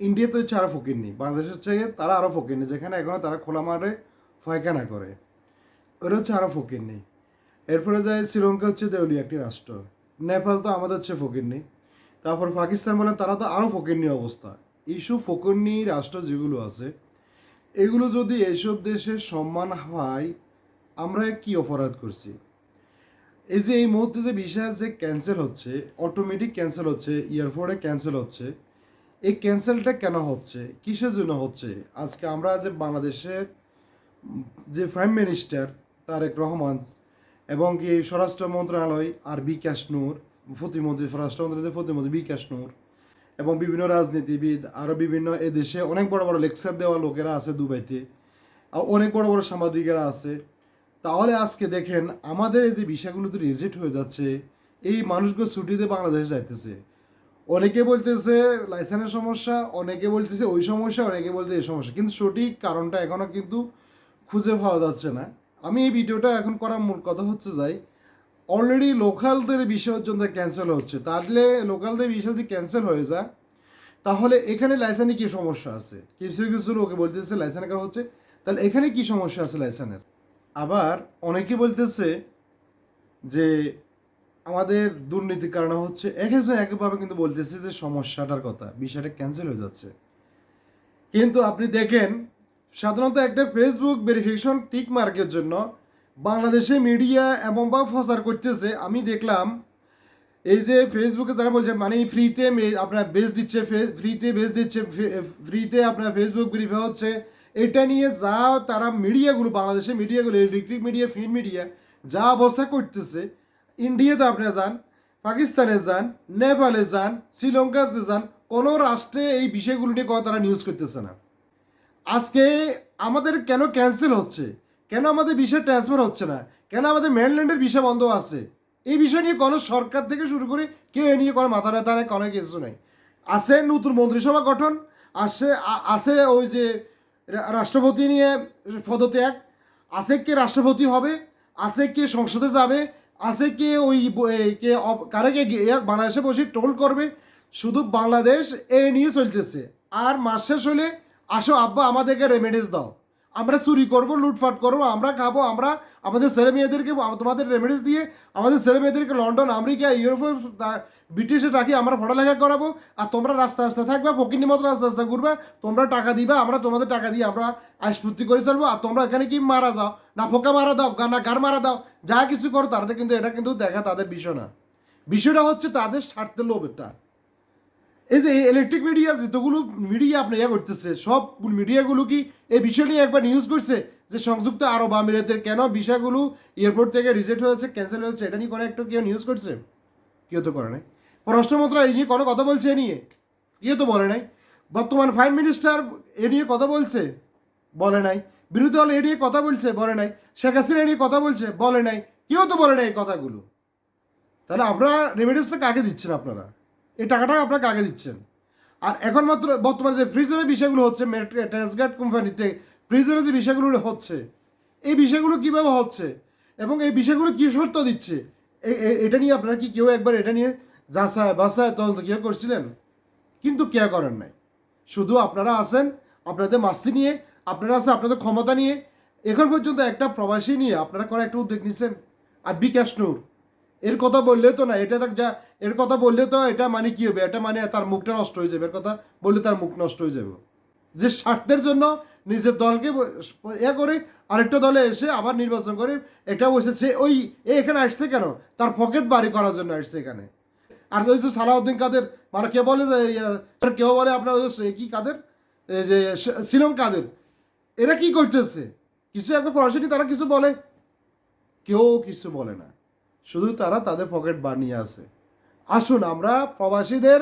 ইন্ডিয়াতে হচ্ছে আরও ফকিরনি, বাংলাদেশের চেয়ে তারা আরও ফকিরনি, যেখানে এখনও তারা খোলা মাঠে পায়খানা করে, ওরা হচ্ছে আরও ফকিরনি। এরপরে যায় শ্রীলঙ্কা হচ্ছে দেউলিয়া একটি রাষ্ট্র, নেপাল তো আমাদের হচ্ছে ফকিরনি, তারপর পাকিস্তান বলেন তারা তো আরও ফকিরনি অবস্থা। এইসব ফকিরনি রাষ্ট্র যেগুলো আছে, এগুলো যদি এইসব দেশের সম্মান হয়, আমরা কি অপরাধ করছি? এই যে এই মুহূর্তে যে ভিসার যে ক্যান্সেল হচ্ছে, অটোমেটিক ক্যান্সেল হচ্ছে, এয়ারপোর্টে ক্যান্সেল হচ্ছে, এই ক্যান্সেলটা কেন হচ্ছে, কিসের জন্য হচ্ছে? আজকে আমরা যে বাংলাদেশের যে প্রাইম মিনিস্টার তারেক রহমান এবং কি স্বরাষ্ট্র মন্ত্রণালয় আর বিকাশ নূর, প্রতিমন্ত্রী স্বরাষ্ট্রমন্ত্রী যে প্রতিমন্ত্রী বিকাশ নূর এবং বিভিন্ন রাজনীতিবিদ আরও বিভিন্ন এদেশে অনেক বড় বড় লেকচার দেওয়া লোকেরা আছে দুবাইতে, আর অনেক বড় বড় সাংবাদিকেরা আছে। তাহলে আজকে দেখেন আমাদের এই যে বিষয়গুলো তো রিজেক্ট হয়ে যাচ্ছে, এই মানুষগুলো ছুটিতে বাংলাদেশে যাইতেছে। অনেকে বলতেছে লাইসেন্সের সমস্যা, অনেকে বলতেছে ওই সমস্যা, অনেকে বলতে এই সমস্যা, কিন্তু সঠিক কারণটা এখনও কিন্তু খুঁজে পাওয়া যাচ্ছে না। আমি এই ভিডিওটা এখন করার মূল কথা হচ্ছে যাই, অলরেডি লোকালদের বিষয়ের জন্য ক্যান্সেল হচ্ছে, তাহলে লোকালদের বিষয় যদি ক্যান্সেল হয়ে যায় তাহলে এখানে লাইসেন্সে কী সমস্যা আছে? কিছু কিছু লোকে বলতেছে লাইসেন্স করা হচ্ছে, তাহলে এখানে কি সমস্যা আছে লাইসেন্সের? আবার অনেকে বলতেছে যে আমাদের দুর্নীতির কারণে হচ্ছে, এক একজন একভাবে কিন্তু বলতেছে যে সমস্যাটার কথা, বিষয়টা ক্যান্সেল হয়ে যাচ্ছে। কিন্তু আপনি দেখেন সাধারণত একটা ফেসবুক ভেরিফিকেশন টিক মার্কের জন্য বাংলাদেশে মিডিয়া এবং বা প্রচার করতেছে। আমি দেখলাম এই যে ফেসবুকে যারা বলছে মানে ফ্রিতে আপনার বেস দিচ্ছে, ফ্রিতে বেস দিচ্ছে, ফ্রিতে আপনার ফেসবুক ভেরিফাই হচ্ছে, এটা নিয়ে যা তারা মিডিয়াগুলো, বাংলাদেশের মিডিয়াগুলো, ইলেকট্রিক মিডিয়া, প্রিন্ট মিডিয়া যা অবস্থা করতেছে, ইন্ডিয়াতে আপনি যান, পাকিস্তানে যান, নেপালে যান, শ্রীলঙ্কাতে যান, কোনো রাষ্ট্রে এই বিষয়গুলো নিয়ে তারা নিউজ করতেছে না। আজকে আমাদের কেন ক্যান্সেল হচ্ছে, কেন আমাদের ভিসা ট্রান্সফার হচ্ছে না, কেন আমাদের মেনল্যান্ডের ভিসা বন্ধ আছে, এই বিষয় নিয়ে কোনো সরকার থেকে শুরু করে কেউ এ নিয়ে কোনো মাথা ব্যথা নেই, কোনো কিছু নেই। আছে নতুন মন্ত্রিসভা গঠন, আছে ওই যে রাষ্ট্রপতি নিয়ে পদত্যাগ, আছে কে রাষ্ট্রপতি হবে, আছে কে সংসদে যাবে, আছে কে ওই কে কারে কে বাংলাদেশে বসে টোল করবে। শুধু বাংলাদেশ এ নিয়ে চলতেছে। আর মাস শেষ হলে আসো আব্বা আমাদেরকে রেমেডিস দাও, আমরা চুরি করব, লুটপাট করবো, আমরা খাবো, আমরা আমাদের ছেলে মেয়েদেরকে তোমাদের রেমেডিস দিয়ে আমাদের ছেলে মেয়েদেরকে লন্ডন, আমেরিকা, ইউরোপে, ব্রিটিশে রাখি আমরা পড়ালেখা করাবো, আর তোমরা রাস্তা রাস্তা থাকবা, ফকিনি মতো রাস্তা রাস্তা ঘুরবা, তোমরা টাকা দিবা, আমরা তোমাদের টাকা দিয়ে আমরা আশপূর্তি করে চলবো, আর তোমরা এখানে কি মারা যাও, না ফোকা মারা দাও, না গার মারা দাও, যা কিছু করো তাদের, কিন্তু এটা কিন্তু দেখা তাদের বিষয় না। বিষয়টা হচ্ছে তাদের স্বার্থের লোভ। এটা এই যে ইলেকট্রিক মিডিয়া যেতগুলো মিডিয়া আপনি ইয়া করতেছে, সব মিডিয়াগুলো কি এই বিষয় নিয়ে একবার নিউজ করছে যে সংযুক্ত আরব আমিরাতের কেন বিষয়গুলো এয়ারপোর্ট থেকে রিজেক্ট হয়েছে, ক্যান্সেল হয়েছে, এটা নিয়ে কোনো একটা কেউ নিউজ করছে? কেউ তো করে নাই। পররাষ্ট্র মন্ত্রণালয় এ নিয়ে কোনো কথা বলছে? এ নিয়ে কেউ তো বলে নাই। বর্তমান প্রাইম মিনিস্টার এ নিয়ে কথা বলছে? বলে নাই। বিরোধী দল এ নিয়ে কথা বলছে? বলে নাই। শেখ হাসিনা এ নিয়ে কথা বলছে? বলে নাই। কেউ তো বলে নাই এই কথাগুলো। তাহলে আমরা রেমিডিসটা কাকে দিচ্ছেন? আপনারা এই টাকাটা আপনারা কাকে দিচ্ছেন? আর এখন মাত্র বর্তমানে যে ফ্রিজের বিষয়গুলো হচ্ছে, ট্রান্সগার্ড কোম্পানিতে ফ্রিজের যে বিষয়গুলো হচ্ছে, এই বিষয়গুলো কীভাবে হচ্ছে এবং এই বিষয়গুলো কী শর্ত দিচ্ছে, এটা নিয়ে আপনারা কি কেউ একবার এটা নিয়ে যাচাই বাছাই তদন্ত কেউ করছিলেন? কিন্তু কেউ করেন নাই। শুধু আপনারা আছেন আপনাদের মাস্তি নিয়ে, আপনারা আছেন আপনাদের ক্ষমতা নিয়ে। এখন পর্যন্ত একটা প্রবাসী নিয়ে আপনারা কোনো একটা উদ্যোগ নিচ্ছেন? আর বিকাশ নূর এর কথা বললে তো না, এটা যা এর কথা বললে তো এটা মানে কি হবে, এটা মানে তার মুখটা নষ্ট হয়ে যাবে, এর কথা বললে তার মুখ নষ্ট হয়ে যাবে। যে স্বার্থের জন্য নিজের দলকে এ করে আরেকটা দলে এসে আবার নির্বাচন করে এটা বসেছে, ওই এখানে আসছে কেন? তার পকেট বাড়ি করার জন্য আসছে এখানে। আর ওই যে সালাউদ্দিন কাদের, মানে কে বলে যে কেউ বলে আপনার ওই কি কাদের, এই যে শিলং কাদের, এরা কি করতেছে? কিছু একবার পড়াশোনা তারা কিছু বলে? কেউ কিছু বলে না, শুধু তারা তাদের পকেট বানিয়ে আছে। আসুন আমরা প্রবাসীদের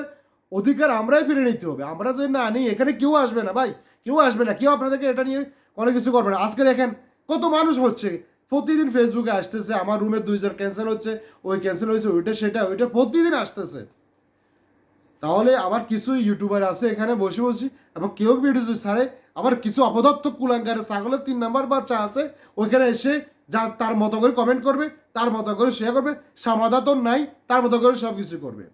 অধিকার আমরাই ফিরে নিতে হবে। আমরা যদি না আনি এখানে কেউ আসবে না ভাই, কেউ আসবে না, কেউ আপনাদেরকে এটা নিয়ে কোনো কিছু করবে না। আজকে দেখেন কত মানুষ হচ্ছে, প্রতিদিন ফেসবুকে আসতেছে আমার রুমের 2জন ক্যান্সেল হচ্ছে, ওই ক্যান্সেল হয়েছে, ওইটা সেটা ওইটা প্রতিদিন আসতেছে। তাহলে আবার কিছু ইউটিউবার আছে এখানে বসে বসে এবং কেউ ভিডিও ছাড়ে, আবার কিছু অপদত্ত কুলাঙ্গারে ছাগলের 3 নাম্বার বাচ্চা আছে ওইখানে এসে যা তার মতো করে কমেন্ট করবে, তার মতো করে শেয়ার করবে, সমাধান নাই, তার মতো করে সব কিছু করবে।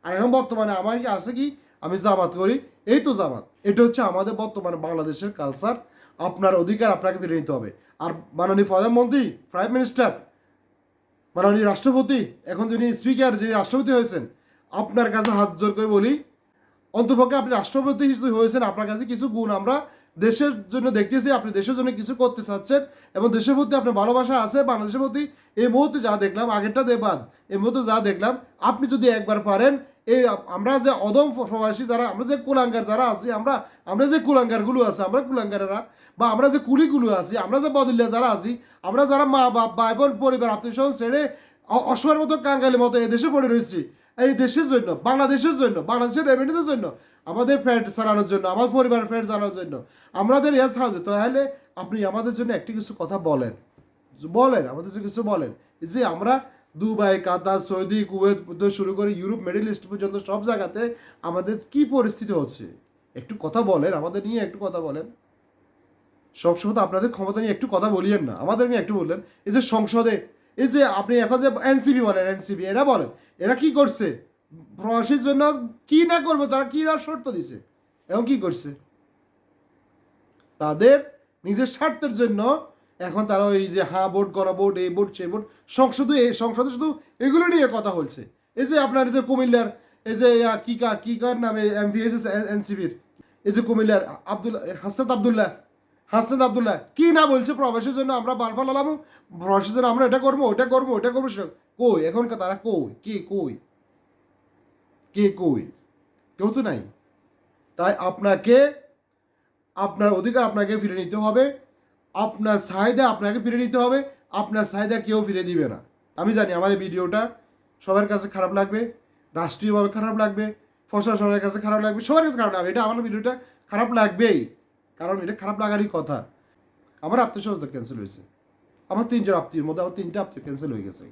আর এখন বর্তমানে আমার কি আছে কি, আমি জামাত করি, এই তো জামাত। এটা হচ্ছে আমাদের বর্তমানে বাংলাদেশের কালচার। আপনার অধিকার আপনাকে ফিরে নিতে হবে। আর মাননীয় প্রধানমন্ত্রী, প্রাইম মিনিস্টার, মাননীয় রাষ্ট্রপতি, এখন যিনি স্পিকার, যিনি রাষ্ট্রপতি হয়েছেন, আপনার কাছে হাত জোর করে বলি, অন্তপক্ষে আপনি রাষ্ট্রপতি হিসেবে হয়েছেন, আপনার কাছে কিছু গুণ আমরা দেশের জন্য দেখতেছি, আপনি দেশের জন্য কিছু করতে চাচ্ছেন এবং দেশের প্রতি আপনার ভালোবাসা আছে। বাংলাদেশের প্রতি এই মুহূর্তে যা দেখলাম, আগেরটা বাদ, এই মুহূর্তে যা দেখলাম, আপনি যদি একবার পারেন, এই আমরা যে অদম প্রবাসী যারা, আমরা যে কুলাঙ্গার যারা আছি, আমরা যে কুলাঙ্গারগুলো আছে, আমরা কুলাঙ্গারেরা, বা আমরা যে কুলিগুলো আছি, আমরা যে বদলিয়া যারা আছি, আমরা যারা মা বাপ, ভাই বোন, পরিবার, আত্মীয় স্বজন ছেড়ে অসহায়ের মতো কাঙ্গালের মতো এই দেশে পড়ে রয়েছি, এই দেশের জন্য, বাংলাদেশের জন্য, বাংলাদেশের রেভিনিউর জন্য, আমাদের ফ্যাট চালানোর জন্য, আমার পরিবারের ফ্যাট চালানোর জন্য, আমাদের ইয়ে চালানোর জন্য। তাহলে আপনি আমাদের জন্য একটি কিছু কথা বলেন, আমাদের জন্য কিছু বলেন। যে আমরা দুবাই, কাতার, সৌদি, কুয়েত থেকে শুরু করে ইউরোপ, মিডল ইস্ট পর্যন্ত সব জায়গাতে আমাদের কি পরিস্থিতি হচ্ছে, একটু কথা বলেন, আমাদের নিয়ে একটু কথা বলেন। সবসময় তো আপনাদের ক্ষমতা নিয়ে একটু কথা বলিয়েন না, আমাদের নিয়ে একটু বললেন। এই যে সংসদে, এই যে আপনি এখন যে এনসিপি বলেন, এনসিপি এরা বলেন, এরা কি করছে প্রবাসীর জন্য, কি না করবো, তারা কি না শর্ত দিছে এবং কি করছে তাদের নিজের স্বার্থের জন্য। এখন তারা ওই যে হ্যাঁ ভোট, গণভোট, এই ভোট, সেই ভোট, সংসদে শুধু এগুলো নিয়ে কথা বলছে। এই যে আপনার যে কুমিল্লার, এই যে কি কার নামে এমপি এসেছে এনসিপির, এই যে কুমিল্লার হাসনাত আবদুল্লাহ কি না বলছে, প্রবাসীর জন্য আমরা বাল ফালালাম, প্রবাসীর জন্য আমরা এটা করবো, ওটা করবো, ওটা করবো। কই এখনকার তারা, কই কেউ তো নাই। তাই আপনাকে আপনার অধিকার আপনাকে ফিরে নিতে হবে, আপনার চাহিদা আপনাকে ফিরে নিতে হবে, আপনার চাহিদা কেউ ফিরে দিবে না। আমি জানি আমার এই ভিডিওটা সবার কাছে খারাপ লাগবে, রাষ্ট্রীয়ভাবে খারাপ লাগবে, প্রশাসনের কাছে খারাপ লাগবে, সবার কাছে খারাপ লাগবে। এটা আমার ভিডিওটা খারাপ লাগবেই, কারণ এটা খারাপ লাগারই কথা। আমার আত্মীয় স্বজন ক্যান্সেল হয়েছে, আমার 3 জন আত্মীয়ের মধ্যে আমার 3টা আত্মীয় ক্যান্সেল হয়ে গেছে।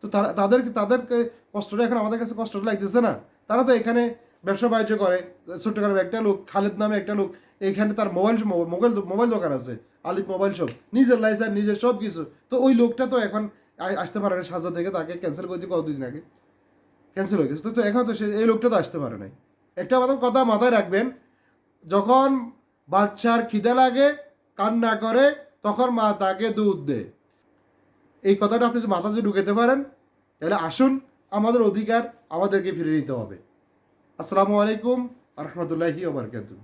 তো তাদেরকে কষ্টটা এখন আমাদের কাছে কষ্টটা লাগতেছে না। তারা তো এখানে ব্যবসা বাণিজ্য করে, চট্টগ্রামে একটা লোক, খালেদ নামে একটা লোক, এখানে তার মোবাইল দোকান আছে, আলিফ মোবাইল শপ, নিজের লাইসেন্স, নিজের সব কিছু। তো ওই লোকটা তো এখন আসতে পারে না, সাজা থেকে তাকে ক্যান্সেল করে দিয়ে কতদিন আগে ক্যান্সেল হয়ে গেছে। তো এখন তো এই লোকটা তো আসতে পারে নাই। একটা কথা মাথায় রাখবেন, যখন বাচ্চার খিদে লাগে, কান্না করে, তখন মা তাকে দুধ দেয়। এই কথাটা আপনি যদি মাথা যদি ঢুকাতে পারেন, তাহলে আসুন, আমাদের অধিকার আমাদেরকে ফিরে নিতে হবে। আসসালামু আলাইকুম ওয়া রাহমাতুল্লাহি ওয়া বারাকাতুহু।